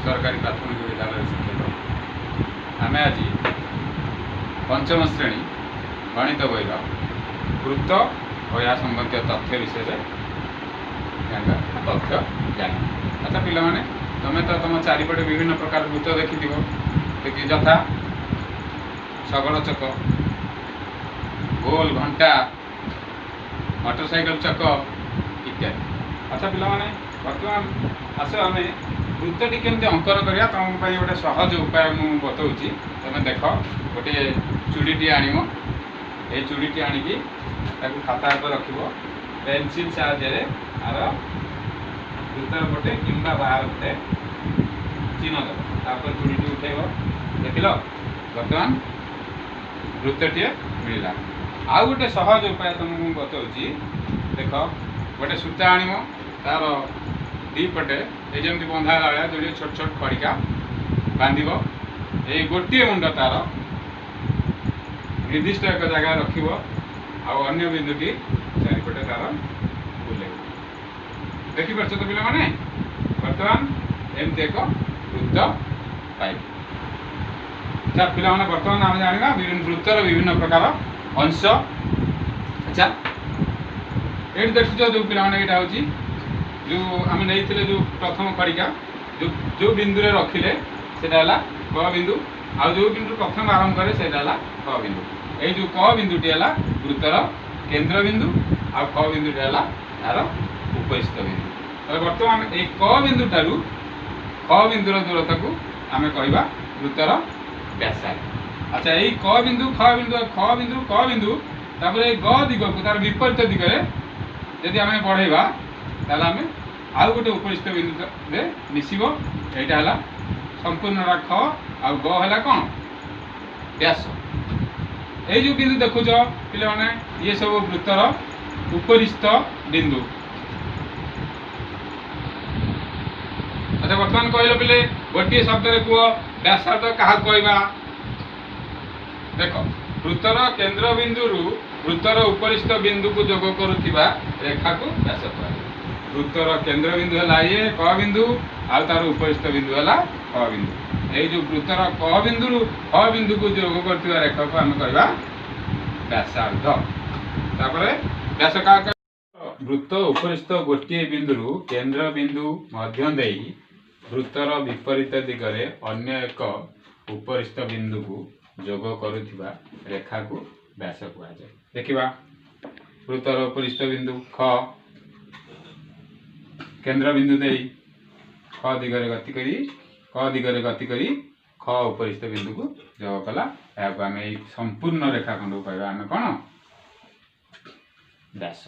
सरकारी प्राथमिक विद्यालय शिक्षक आम आज पंचम श्रेणी गणित बहिर वृत्त और या संबंधी तथ्य विषय तथ्य जान। अच्छा पिला तुम्हें तो तुम चारिपटे विभिन्न प्रकार वृत्त देखी यथा शगड़ चक, गोल घंटा, मोटरसाइकिल चक इत्यादि। अच्छा पिला बर्तमान आस आम वृत्तटी केमती अंकन करा तुम गोटे सहज उपाय मुझे बताऊँगी। तुम देख गोटे चूड़ीटी आण ये चूड़ीटी आणिकी खाता पर रख पेनसिल साहाय्य आर भीतर गोटे कि बाहर गोटे चिन्ह दब चूड़ीटी उठेब देख बर्तमान वृत्तटी मिलला। आउ गोटे सहज उपाय तुमको बताऊँगी। देख गोटे सूता आण तार दी पटे ये जमी बंधा भाया जो छोट छोट खड़िका बांध ये गोटे मुंड तार निर्दिष्ट एक जगह रखिब अन्य बिंदुटी चारिपटे तार बुले देखिपार तो पिला माने बर्तमान एमती एक वृत्त पाइब। अच्छा पिला माने बर्तमान आम जाना विभिन्न वृत्तर विभिन्न प्रकार अंश। अच्छा ये देखुच जो पिला यहाँ हूँ जो आम नहीं जो प्रथम खड़िका जो बिंदु रखिले से क बिंदु आउ जो बिंदु प्रथम आरंभ करे से क बिंदु। ये जो क बिंदुटी है वृत्तर केंद्र बिंदु आ क बिंदुटी है यार उपस्थित बिंदु। तो बर्तमान ये क बिंदु ठारू ख बिंदुर दूरता को आम कह वृत्तर व्यासार्ध। अच्छा यही क बिंदु ख बिंदु ख बिंदु क बिंदु तापर ग दिग को तार विपरीत दिगरे यदि आम बढ़ेबा ताले आम आउ गोटे उपस्थित बिंदु मिसिब यहाँ है संपूर्ण ख आ ग है कौन व्यास। ये जो बिंदु देखुच पे ये सब वृत्तर उपरिस्थ बिंदु। अच्छा बर्तमान कहल पे गोटे शब्द कह व्यासार्ध क्या कहवा देख वृत्तर केंद्र बिंदु वृत्तर उपरिस्थ बिंदु को जोग करुवा रेखा को व्यास कह। वृत्तर केंद्र बिंदु है ये क बिंदु आउ तार उपरिस्थ बिंदु है ख बिंदु। ये जो वृत्तर क बिंदु ख बिंदु को जोग कर रेखा को आम कहवा व्यासार्ध। व्यास का वृत्त उपरिस्थ गोटे बिंदु केंद्र बिंदु मध्य दे वृत्तर विपरीत दिगरे अन्य एक उपरिस्थ बिंदु को जोग करुवा रेखा को व्यास कहुए। देखा वृत्तर उपरिस्थ बिंदु ख केंद्र बिंदु दे ख दिगरे गति करी ख उपरिस्थ बिंदु को जोग कला आम संपूर्ण रेखाखंड को कहवा आम कौन व्यास।